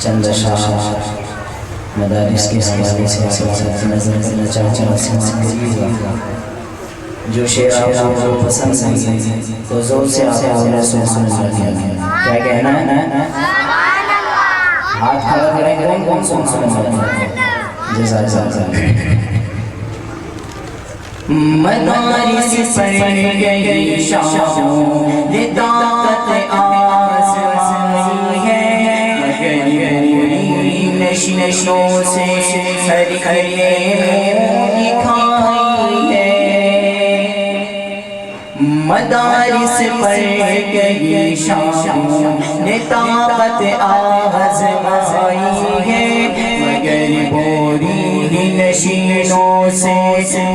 چند اشعار مدارس کے حوالے سے نظر کرنا چاہوں گا، سماعت کریے گا۔ جو شعر آپ کو پسند نہیں تو زور سے آپ کو سبحان اللہ کیا کہنا ہے؟ ہاتھ کھڑا کریں کون سبحان اللہ جزاک اللہ۔ مدارس پڑھ گئی شام یہ طاقت آزمائی ہے، مگر پوری نشیشوں سے ہر کلے کھائی ہے۔ مدارس پڑھ گئی شام یہ طاقت آزمائی ہے، مگر پوری نشینوں سے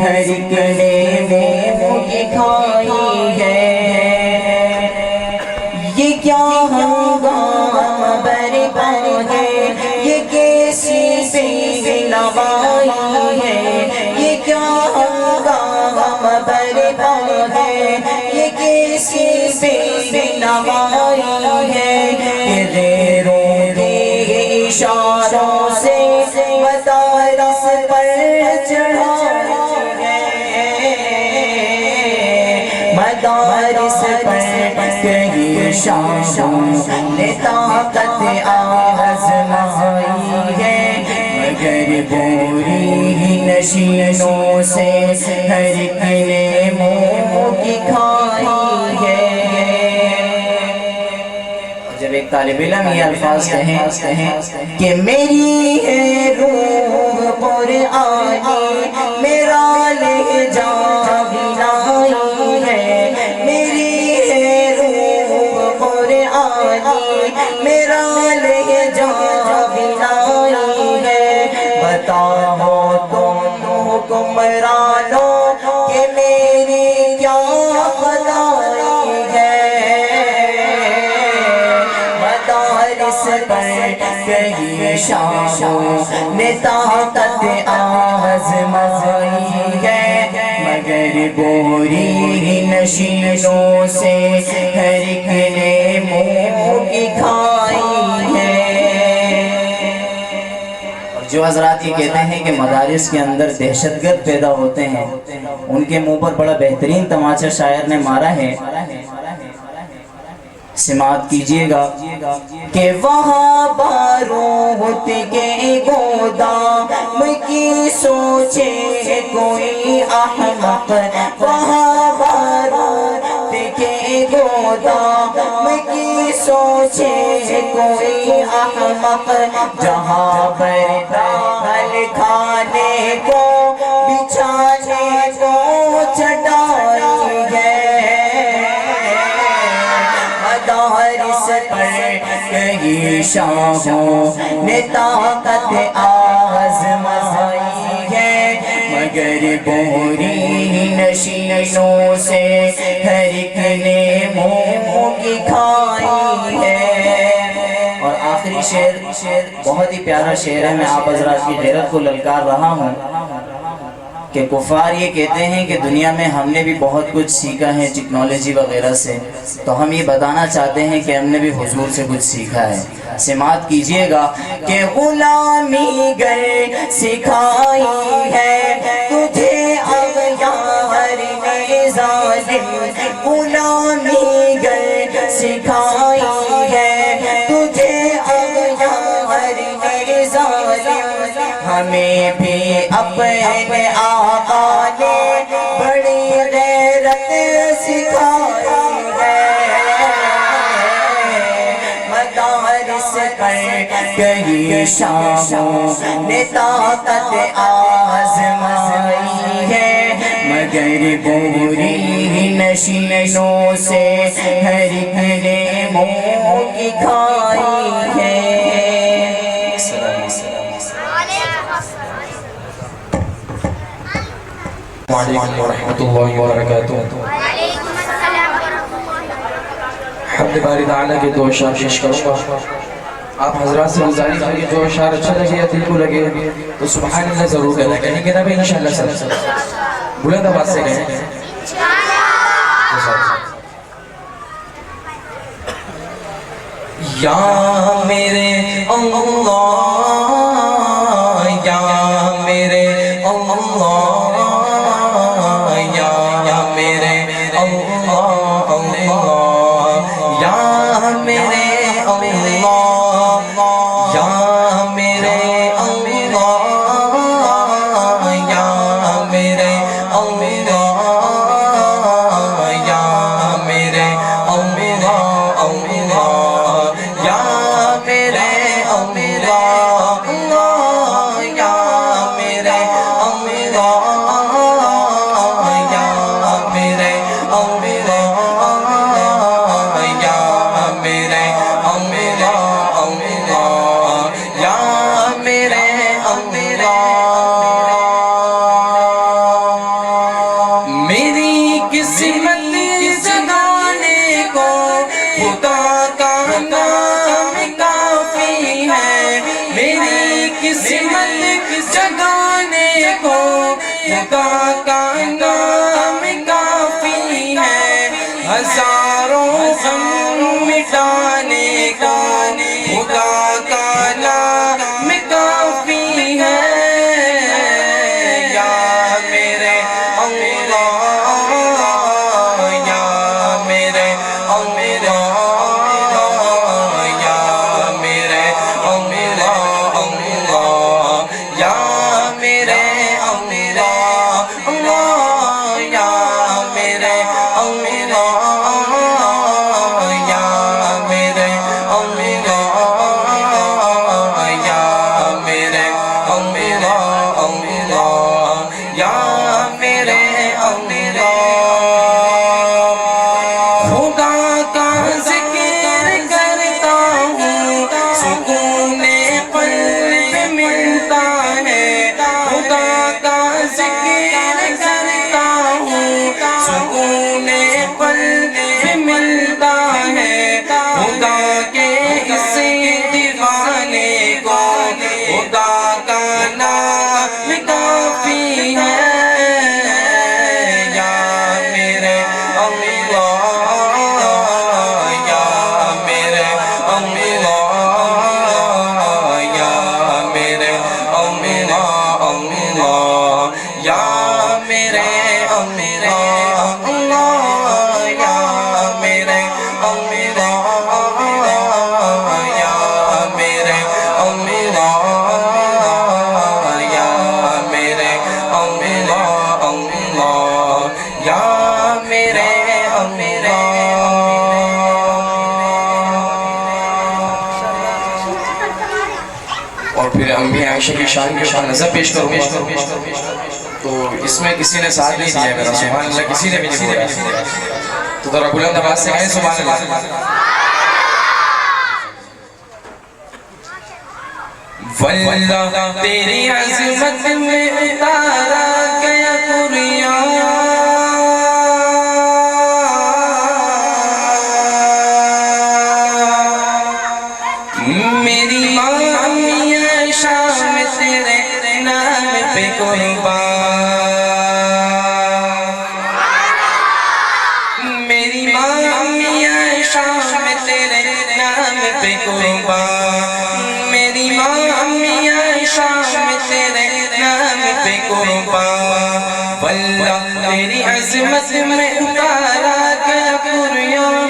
ہر کلے میں کھائی ہے۔ یہ کیا ہنگام برپا ہے، یہ کیسی بے نوائی ہے، یہ کیا ہنگام برپا ہے، یہ کیسی بے نوائی ہے۔ یہ غیروں کے اشاروں سے مدارس پر چڑھائی ہے، مدارس پر کہیں شام نے طاقت آزمائی ہے، مگر پوری نشینوں سے ہر کلے منہ کی کھائی ہے۔ جب ایک طالب علم یہ الفاظ کہیں کہ میری ہے روح قرآنی، میرا لہجہ بلائی ہے، میری ہے روح قرآنی، میرا لہجہ بلائی ہے۔ بتاؤ تم حکمرانوں کہ میری کیا خدائی ہے، مدارس پر کہیں شام نے طاقت آزمائی ہے، مگر پوری نشینوں سے ہر کلے منہ کی کھائی ہے۔ جو حضرات یہ کہتے ہیں کہ مدارس کے اندر دہشت گرد پیدا ہوتے ہیں، ان کے منہ پر بڑا بہترین تماچا شاعر نے مارا ہے، سماعت کیجئے گا کہ وہاں بارود کے گودام کی سوچے کوئی احمق، وہاں بارود کے گودام کی سوچے کوئی احمق، جہاں پر داخل کھانے کو بچھانے کو چٹائی ہے۔ مدارس پر کہیں شام نے طاقت آزمائی ہے، مگر پوری نشینوں سے ہر کلے منہ کی کھائی ہے۔ اور آخری شعر بہت ہی پیارا شعر ہے، میں آپ حضرات کی غیرت کو للکار رہا ہوں کہ کفار یہ کہتے ہیں کہ دنیا میں ہم نے بھی بہت کچھ سیکھا ہے ٹیکنالوجی وغیرہ سے، تو ہم یہ بتانا چاہتے ہیں کہ ہم نے بھی حضور سے کچھ سیکھا ہے۔ سماعت کیجئے گا کہ غلامی گر سکھائی ہے تجھے اغیار نے ظالم، غلامی گر سکھائی ہے تجھے اغیار نے ظالم، ہمیں بھی اپنے آقا نے بڑی غیرت سکھائی ہے۔ مدارس پر کہیں شام نے طاقت آزمائی ہے، مگر پوری نشینوں سے ہر کلے منہ کی کھائی ہے۔ وعلیکم ورحمۃ اللہ وبرکاتہ۔ حمد باری تعالیٰ کے دو اشعار پیش کروں گا۔ آپ حضرات سے گزارش ہے کہ جو اشعار اچھا لگے یا دل کو لگے تو سبحان اللہ ضرور کہنا، کہیں گے نا بھائی انشاءاللہ سب بلند آواز سے کہیں۔ یا میرے اللہ، یا میرے اللہ، یا میرے اللہ، یا میرے اللہ، یا میرے اللہ، یا میرے اللہ، یا میرے جگانے کو خدا کا نام کافی ہے، ہزاروں غم مٹانے کو خدا کا نام کافی ہے، یا میرے اللہ، یا میرے اللہ، یا میرے اللہ، یا میرے اللہ، یا میرے اللہ، یا میرے اللہ، یا میرے اللہ، یا میرے اللہ، خدا کا ذکر کرتا ہوں سکون قلب ملتا ہے، خدا کا ذکر کرتا ہوں سکون قلب ملتا ہے، خدا کے اس دیوانے کو خدا کا نام کافی ہے، یا میرے اللہ، یا میرے اللہ، یا میرے اللہ، یا میرے اللہ، یا میرے اللہ، یا میرے اللہ، یا میرے اللہ، یا میرے اللہ۔ اور پھر امی عائشہ کی شان کے اوپر نظر پیش کروں گا، تو اس میں کسی نے ساتھ نہیں دیا میرا، سبحان اللہ کسی نے بھی نہیں بولا، تو ذرا بلند آواز سے کہیں سبحان اللہ۔ واللہ تیری عظمت میں اتارا گیا قرآن، میری ماں امی عائشہ میں تیرے نام پہ قربان، میری ماں امی عائشہ میں تیرے نام پہ قربان، میری ماں امی عائشہ میں تیرے نام پہ قربان، واللہ تیری عظمت میں اتارا گیا قرآن،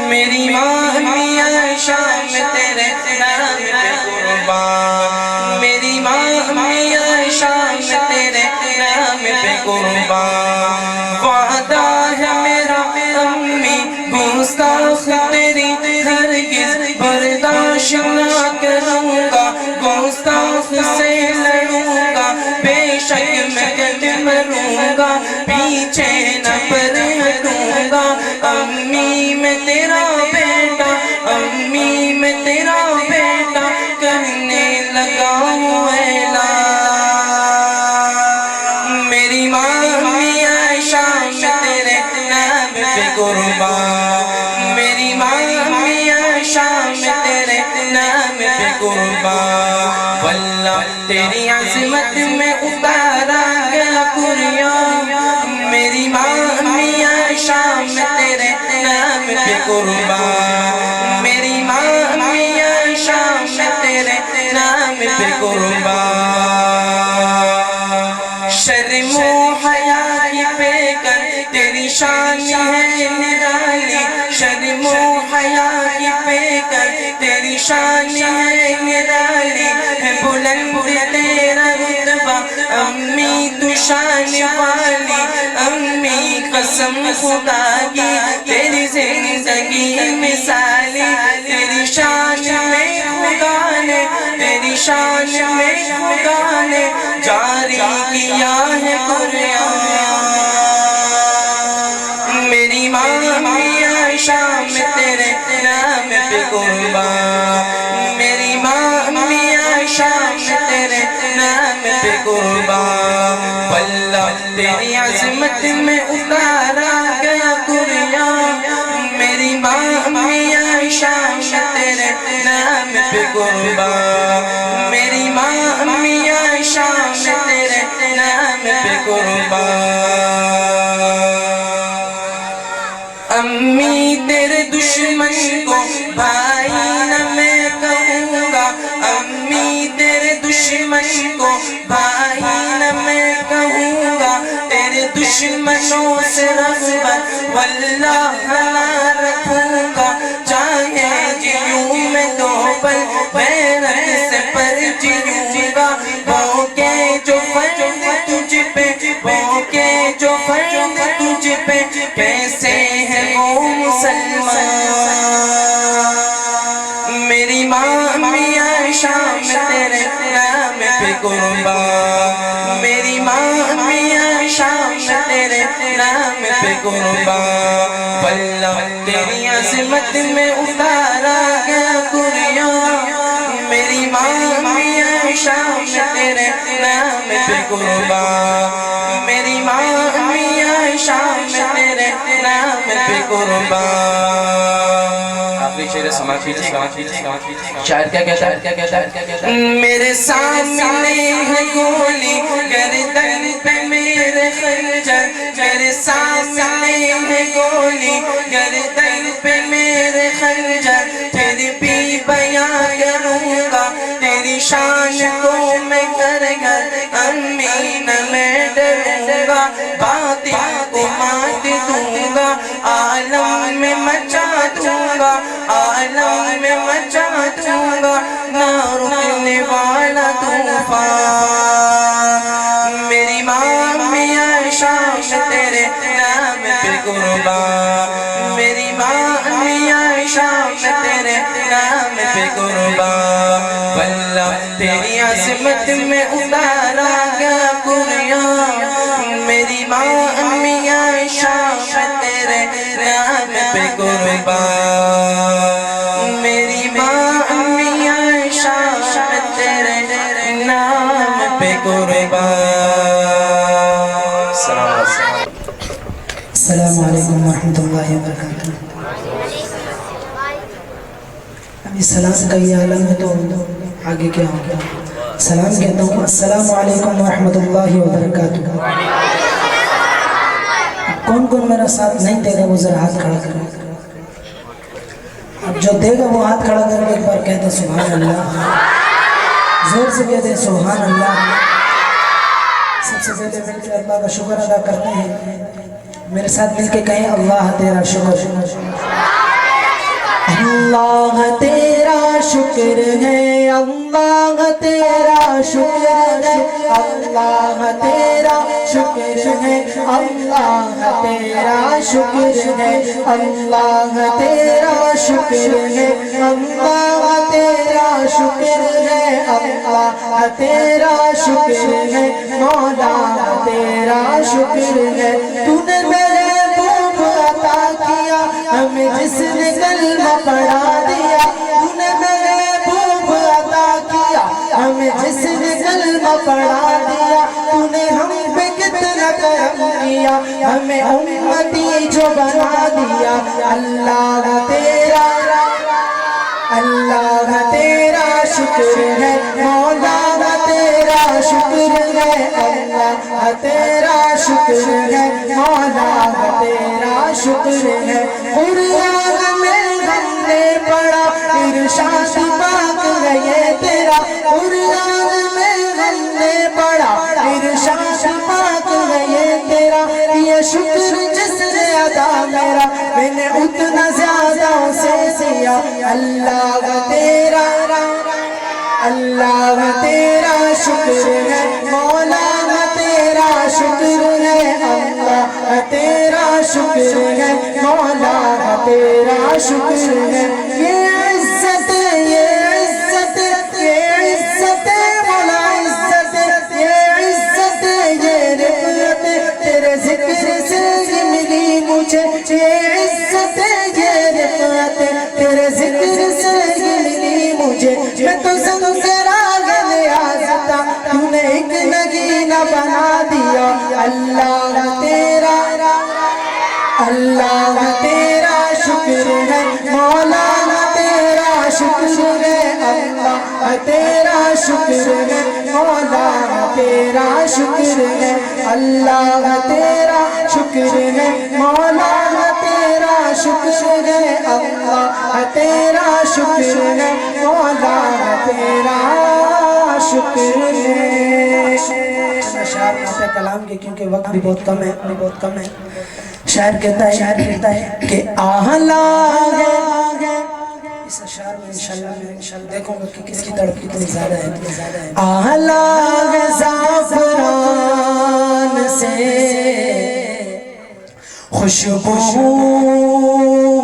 میری ماں امی عائشہ میں تیرے نام پہ قربان، میری ماں امی عائشہ میں تیرے نام پہ قربان، وعدہ ہے میرا امی گستاخ تیری ہرگز برداشت نہ کروں گا، گستاخ سے لڑوں گا، بے شک میں کٹ مروں گا، پیچھے نہ ہٹوں گا، امی میں تیرا بیٹا، امی میں تیرا بیٹا کہنے لگا ہوں اعلان، میری ماں امی عائشہ میں تیرے نام پہ قربان، میری ماں امی عائشہ میں تیرے نام پہ قربان، واللہ تیری عظمت میں اتارا گیا قرآن، میری ماں امی عائشہ میں تیرے نام پہ قربان، میری ماں قربان شرم و حیا کی پیکر تیری شان ہے نرالی شرم و حیا کی پیکر تیری شان ہے نرالی ہے بلند تیرا رتبہ امی تو شان والی امی قسم خدا کی تیری زندگی مثالی تیری شان میں خدا نے تیری شان میں خدا نے جاری کیا ہے قرآن میری ماں امی عائشہ میں تیرے نام پہ قربان میری ماں امی عائشہ میں تیرے نام پہ قربان واللہ تیری عظمت میں اتارا گیا قرآن میری ماں امی عائشہ میں تیرے نام پہ قربان میری ماں امی عائشہ میں تیرے نام پہ قربان امی تیرے دشمن کو بھائی نہ میں کہوں گا امی تیرے دشمن کو بھائی نہ میں کہوں گا تیرے دشمنوں سے رغبت واللہ نہ رکھوں گا چاہے جیوں میں دو پل غیرت سے پر جیوں گا بھوکے جو فرد تجھ پہ بھوکے جو فرد تجھ پہ کیسے ہے وہ مسلمان میری ماں امی عائشہ میں تیرے نام پہ قربان میری ماں امی عائشہ میں تیرے نام پہ قربان واللہ تیری عظمت میں اتارا گیا قرآن میری ماں امی عائشہ میں تیرے نام پہ قربان میری ماں امی عائشہ میں تیرے نام پہ قربان آخری شعر سماعت کیجئے گا شاعر کیا کہتا ہے میرے سامنے ہے گولی گردن پہ میرے خنجر میرے سامنے ہے گولی گردن پہ میرے خنجر پھر بھی بیان کروں گا تیری شان کو میں گھر گھر امی نہ میں ڈروں گا باطل کو مات دوں گا عالم میں مچا دوں گا عالم میں مچا دوں گا نہ رکنے والا طوفان میری ماں امی عائشہ میں تیرے نام پہ قربان میری ماں امی عائشہ میں تیرے نام پہ قربان واللہ تیری عظمت میں اتارا گیا قرآن میری ماں امی عائشہ میں تیرے نام پہ قربان میری ماں امی عائشہ میں تیرے نام پہ قربان السلام علیکم ورحمۃ اللہ وبرکاتہ ابھی سلام کا یہ عالم ہے تو آگے کیا ہوگا سلام کہتا ہوں السلام علیکم ورحمۃ اللہ وبرکاتہ کون کون میرا ساتھ نہیں دے گا وہ ذرا ہاتھ کھڑا کرے اب جو دے گا وہ ہاتھ کھڑا کر کے ایک بار کہتے سبحان اللہ زور سے کہتے ہیں سبحان اللہ سب سے پہلے مل کے اللہ کا شکر ادا کرتے ہیں میرے ساتھ مل کے کہیں اللہ تیرا شکر اللہ تیرا شکر ہے اللہ تیرا شکر ہے اللہ تیرا شکر ہے اللہ تیرا شکر ہے اللہ تیرا شکر ہے اللہ تیرا شکر ہے اللہ تیرا شکر ہے مولا تیرا شکر ہے تو نے میرے عطا کیا ہمیں جس نے کلمہ پڑھا دیا تو نے محبوب عطا کیا ہمیں جس نے کلمہ پڑھا دیا تو نے ہم پہ کتنا کرم کیا ہمیں امتی جو بنا دیا اللہ تیرا شکر ہے مولا تیرا شکر ہے اللہ تیرا شکر ہے مولا تیرا شکر ہے قرآن میں ہم نے پڑھا ارشاد پاک ہے یہ تیرا قرآن میرا میں نے اتنا زیادہ اسے دیا اللہ تیرا اللہ تیرا شکر ہے مولا تیرا شکر ہے اللہ تیرا شکر ہے مولا تیرا شکر ہے یہ عزت مولا عزت یہ عزت یہ رفعت تیرے ذکر سے ملی مجھے یہ عزت یہ رفعت تیرے ذکر سے ملی مجھے میں تو تو نے ایک نگینہ بنا دیا اللہ تیرا شکر ہے مولا تیرا شکر ہے اللہ تیرا شکر ہے مولا تیرا شکر ہے اللہ تیرا شکر ہے مولا تیرا شکر ہے اللہ تیرا شکر ہے مولا تیرا شکر ہے شاعر کہتا ہے کلام کے کیونکہ وقت بھی بہت کم ہے شاعر کہتا ہے کہ آہلا ہے اس اشعار میں انشاءاللہ دیکھوں گا کہ کس کی تڑپ کتنی زیادہ ہے آہلا ہے زعفران سے خوشبو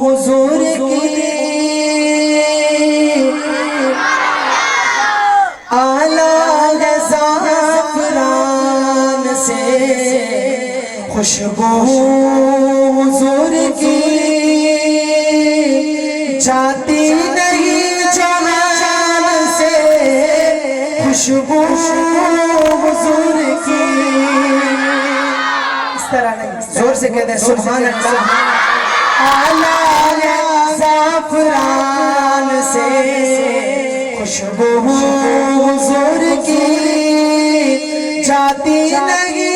حضور کی خوشبو حضور کی جاتی نہیں جہان سے خوشبو حضور کی اس طرح نہیں زور سے کہتے ہیں سبحان اللہ اعلیٰ زعفران سے خوشبو حضور کی جاتی نہیں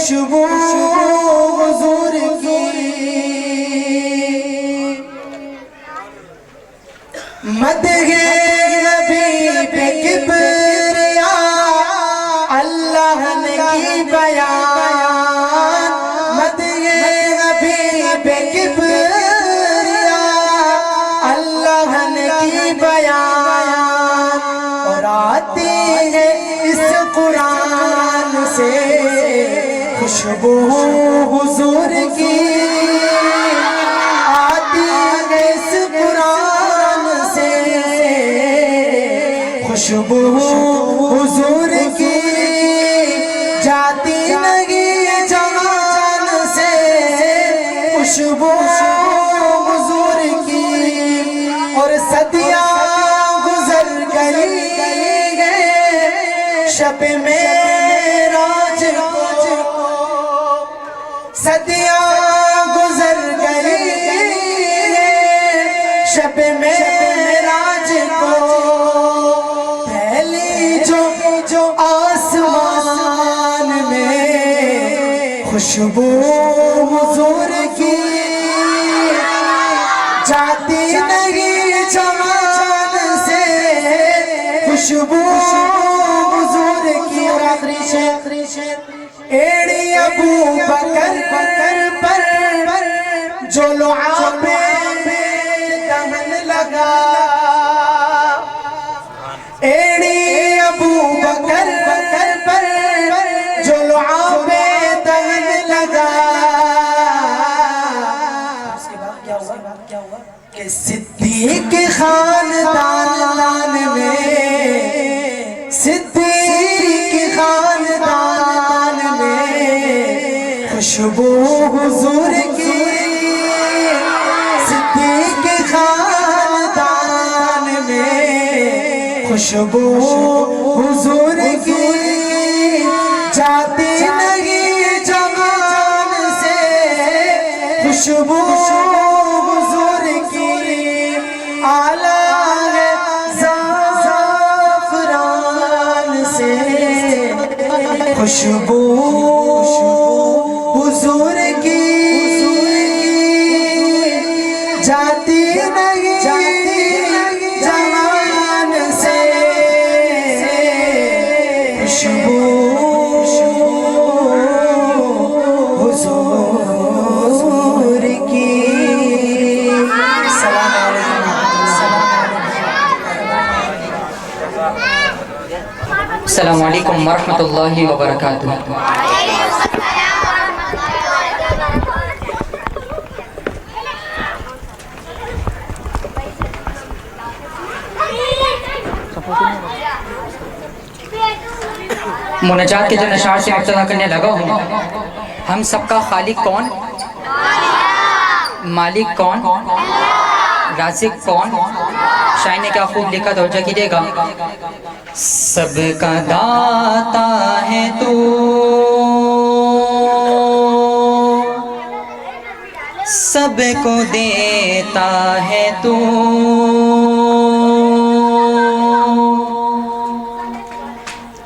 خوشبو حضور کی مدح نبی پہ کبریا اللہ نے کی بیان مدح نبی پہ کبریا اللہ نے کی بیان اور آتی ہے اس قرآن سے خوشبو حضور کی آتی ہے اس قرآن سے خوشبو حضور کی جاتی نہیں جہان سے خوشبو حضور کی اور صدیاں گزر گئی شب معراج صدیاں گزر گئی شب معراج کو پہلی جو آسمان میں خوشبو حضور کی جاتی نہیں جہان سے خوشبو حضور کی اور آخری شیخ ایڑی ابو بکر پر جو لعاب دہن لگا ایڑی ابو بکر پر جو لعاب دہن لگا اس کے بعد کیا ہوا کہ صدیق خاندان میں صدیق خاندان خوشبو حضور کی صدیق خاندان میں خوشبو حضور کی جاتی نہیں جہان سے خوشبو حضور کی اعلیٰ زعفران سے خوشبو حضور کی جاتی نہیں جہان سے خوشبو السلام علیکم ورحمۃ اللہ وبرکاتہ. مناجات کے جو اشعار سے ابتدا کرنے لگا ہوں. ہم سب کا خالق کون؟ مالک کون؟ رازق کون؟ شاعر نے کیا خوب لکھا، توجہ کیجیے گا. سب کا داتا ہے تو، سب کو دیتا ہے تو،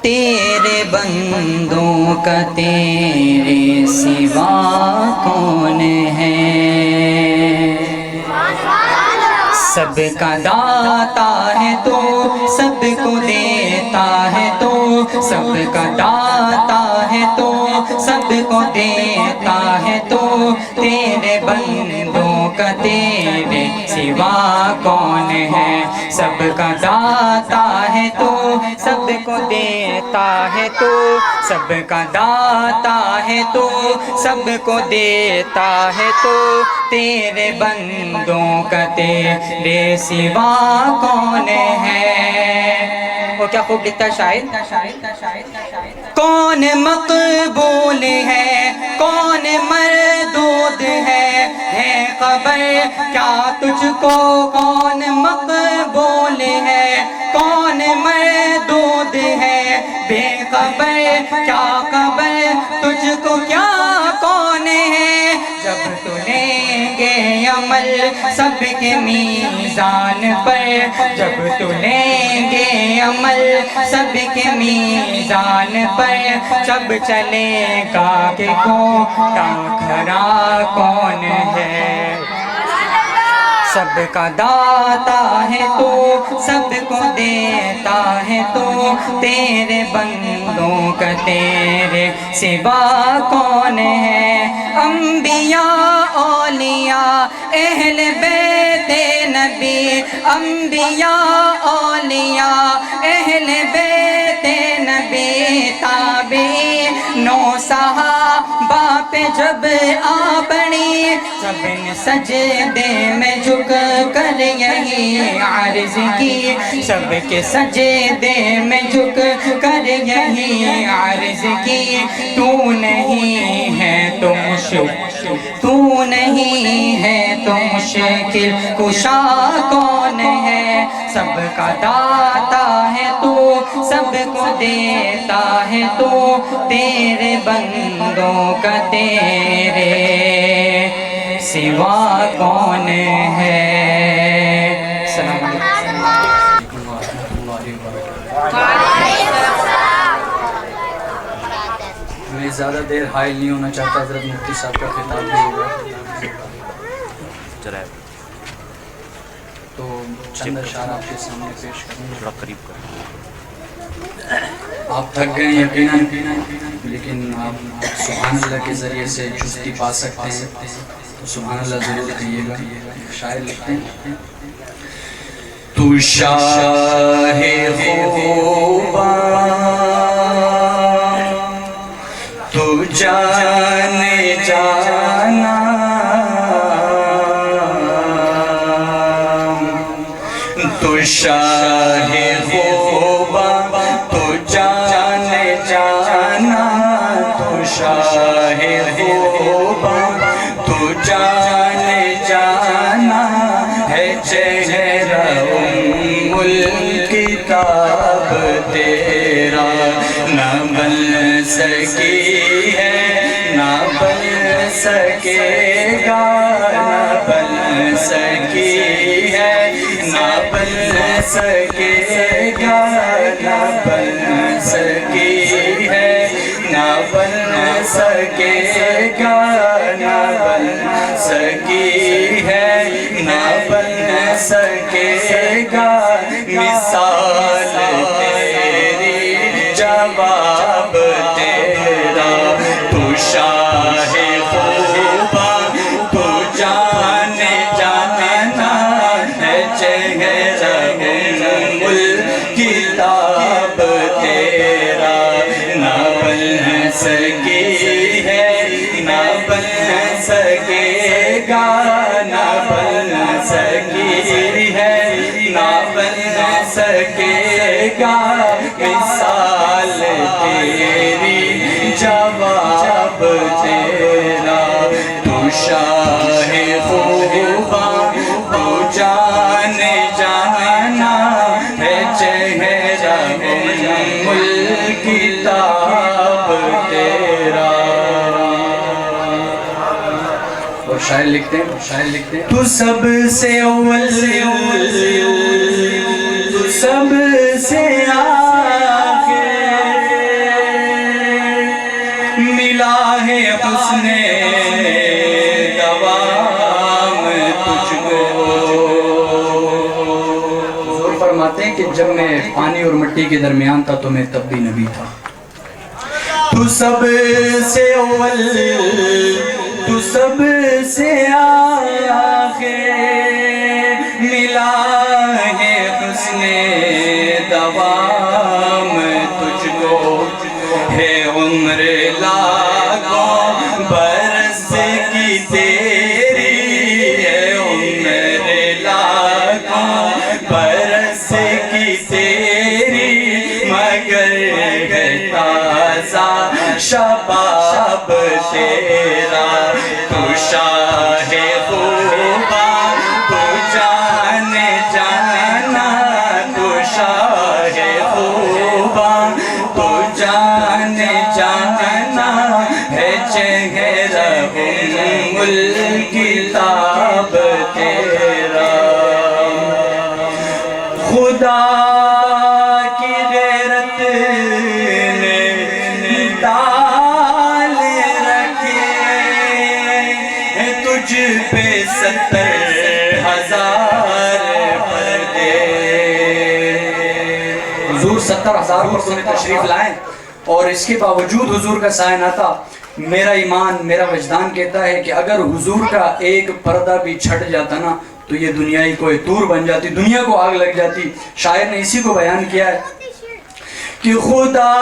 تیرے بندوں کا تیرے سوا کون ہے؟ سب کا داتا ہے تو، سب کو دیتا ہے تو، سب کا داتا ہے تو، سب کو دیتا ہے تو، تیرے بندوں کا تیرے سوا کون ہے؟ سب کا داتا ہے تو، سب کو دیتا ہے تو، سب کا داتا ہے تو، سب کو دیتا ہے تو، تیرے بندوں کا تیرے سوا کون ہے؟ وہ کیا خوب لکھتا ہے شاعر. کون مقبول ہے، کون مردود ہے خبر کیا تجھ کو؟ کون مقبول ہے، کون مردود ہے بے خبر کیا خبر تجھ کو؟ کیا کون ہے؟ جب تو لیں گے عمل سب کے میزان پر، جب تو لیں گے عمل سب کے میزان پر، جب چلے گا کہ کوٹا کھرا کون ہے؟ سب کا داتا ہے تو، سب کو دیتا ہے تو، تیرے بندوں کا تیرے سوا کون ہے؟ انبیاء اولیاء اہل بیت نبی، انبیاء اولیاء اہل بیت نبی، تابعین نو صحابہ پہ جب آ پڑی، سب نے سجدے میں جھک کر یہی عرض کی، سب کے سجدے میں جھک کر یہی عرض کی، تو نہیں ہے تو مشکل، تو نہیں ہے تو مشکل کشا کون ہے؟ سب کا داتا ہے تو، سب کو دیتا ہے تو، تیرے بندوں کا تیرے سوا کون ہے؟ السلام علیکم. میں زیادہ دیر حائل نہیں ہونا چاہتا، حضرت مفتی صاحب کا خطاب بھی ہوگا تو چند اشعار آپ کے سامنے پیش کروں. تھوڑا قریب آپ تھک گئے یقیناً، لیکن آپ سبحان اللہ کے ذریعے سے چستی پا سکتے ہیں تو سبحان اللہ ضرور کہیے گا. شاعر لکھتے ہیں: تو شاہ خوباں تو جان جانا، تو شاہ خوباں تو جان جانا، تو شاہ خوباں تو جان جانا ہے، چہرہ ام الکتاب تیرا نہ بن سکی ہے، نہ بن سکے گا، نہ بن سکی ہے، نہ بن سکے گا، نہ بن سکی ہے، نہ بن سکے گا، نہ بن سکی ہے، نہ بن سکے گا. مثال تیری جواب تیرا، تو شاہ خوباں تو جان جانا ہے، چہرہ ام الکتاب تیرا سکے گا مثال تیری جواب تیرا تو شاہ خوباں تو جان جانا ہے چہرہ الکتاب تیرا. اور شاعر لکھتے ہیں تو سب سے اول تو سب سے آخر ملا ہے حسن دوام تجھ کو. حضور فرماتے ہیں کہ جب میں پانی اور مٹی کے درمیان تھا تو میں تب بھی نبی تھا. تو سب سے اول تو سب سے آخر ملا ہے حسن دوام تجھ کو ہے عمر لاکھوں برس کی تیری ہے عمر لاکھوں برس کی تیری مگر ہے تازہ شباب تیرا تو شاہ خوباں تو جان جانا تو شاہ خوباں تو جان جانا ہے چہرہ الکتاب تیرا. خدا کی غیرت نے ڈال رکھے تجھ پہ 70,000 پردے. حضور 70,000 پردوں میں تشریف لائیں اور اس کے باوجود حضور کا سایہ نہ تھا. میرا ایمان میرا وجدان کہتا ہے کہ اگر حضور کا ایک پردہ بھی چھٹ جاتا نا تو یہ دنیا ہی کوئی طور بن جاتی, دنیا کو آگ لگ جاتی. شاعر نے اسی کو بیان کیا ہے کہ خدا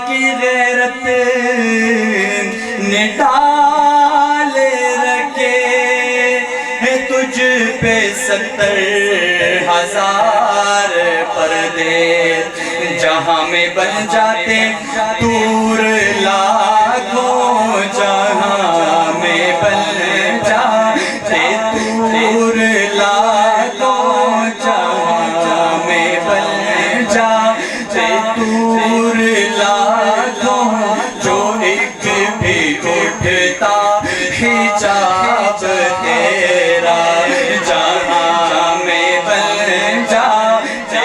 کی غیرت نے ڈال رکھے تجھ پہ 70,000 پردے. جہاں میں بن جاتے دور لاکھوں جہاں میں بن جاتے دور لاکھوں جہاں میں بن جاتے دور لاکھوں جو ایک بھی اٹھتا حجاب تیرا جہاں میں بن جاتے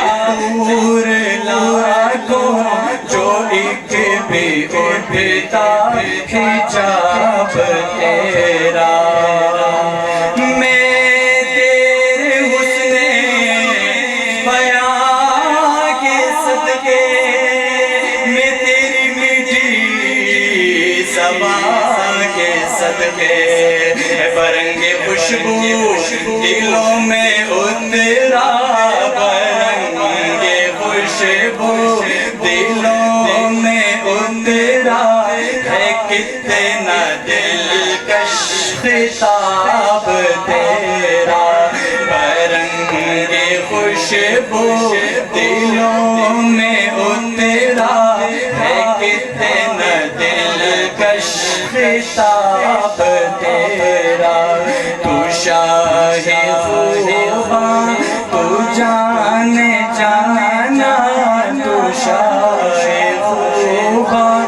دور لاکھوں جو ایک بھی اٹھتا حجاب تیرا. میں تیرے حسن بیان کے صدقے میں تیری میٹھی زبان کے صدقے برنگ خوشبو دلوں میں اترا برنگ خوشبو دلوں میں اترا ہے کتنا دلکش خطاب تیرا. برنگ خوشبو دلوں میں اترا ہے کتنا دلکش خطاب تیرا. تو شاہ خوباں تو جان جانا تو شاہ خوباں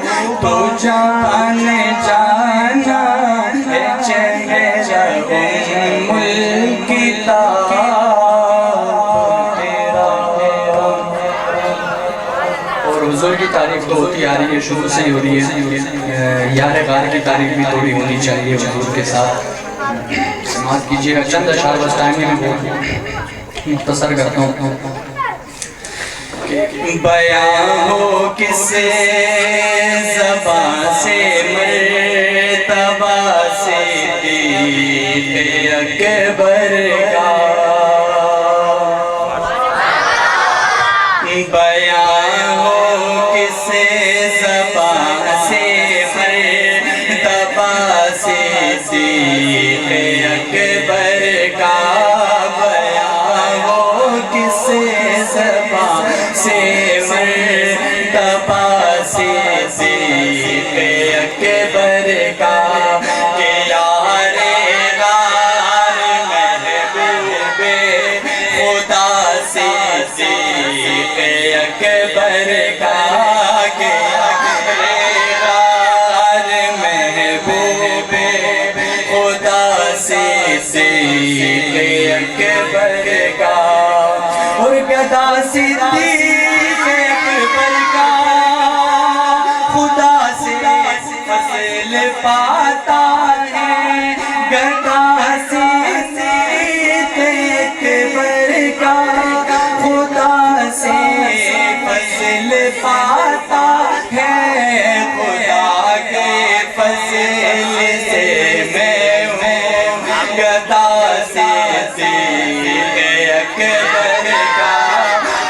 تو جان جانا ہے چہرہ الکتاب تیرا. اور حضور کی تعریف تو ہوتی آ رہی ہے, شروع سے ہی ہو رہی ہے. یار غار کی تعریف بھی تھوڑی ہونی چاہیے حضور کے ساتھ. سماعت کیجیے گا چند اشعار بس ٹائم میں مختصر کرتا ہوں. بیان ہو کس زبان سے مرتبہ صدیق اکبر کا بیان ہو کس زبان سے مرتبہ صدیق اکبر کا بیان ہو کس صدیق اکبر کا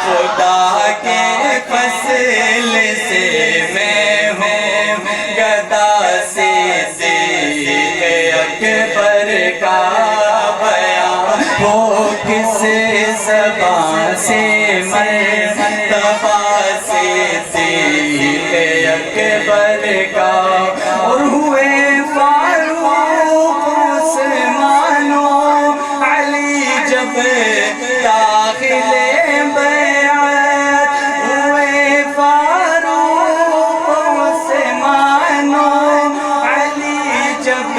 خدا کے فضل سے میں ہوں گدا صدیق اکبر کا بیان ہو کس زبان سے مرتبہ صدیق اکبر کا اور ہوئے فاروق عثمان و علی جب داخل بیعت ہوئے فاروق عثمان و علی جب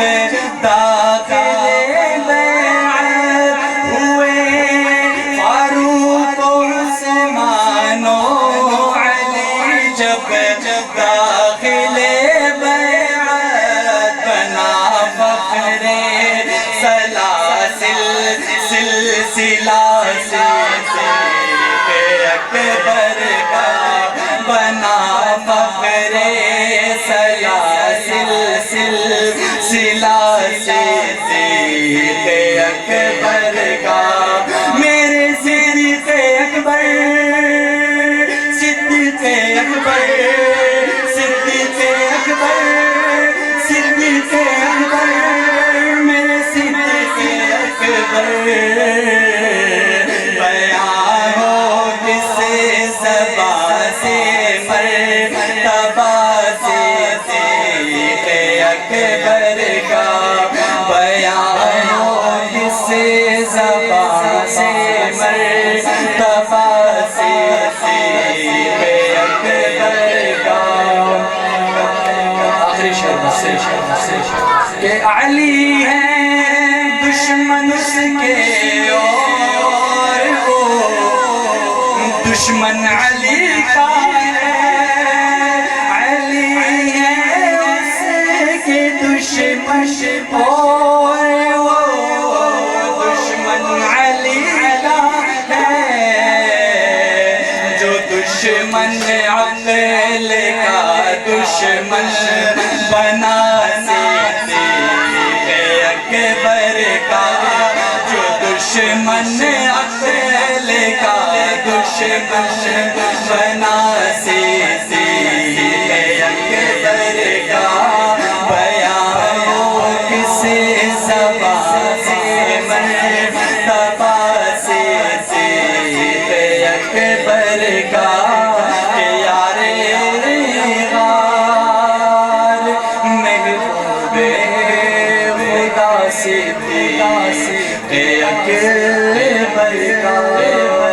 داخل بیعت ہوئے فاروق عثمان و علی جب داخل بیعت بنا فخر سلاسل سلسلہ صدیق اکبر کا بنا فخر سلاسل سلسلہ صدیق اکبر کا میرے صدیق اکبر صدیق اکبر صدیق اکبر صدیق اکبر میرے صدیق اکبر بیان ہو کس زبان سے مرتبہ صدیق اکبر کا بیان ہو کس زبان سے مرتبہ صدیق اکبر کا آخری شعر کہ علی ہے دشمن اس کے اور وہ دشمن علی کا ہے علی ہے اس کے دشمن اور وہ دشمن علی کا ہے جو دشمن عقل کا دشمن بنا صدیق اکبر کا جو دشمن عقل کا دشمن بنا صدیق اکبر کا بیان ہو کس زبان سے مرتبہ صدیق اکبر کا کہ یار غار محبوب خدا صدیق اکبر کا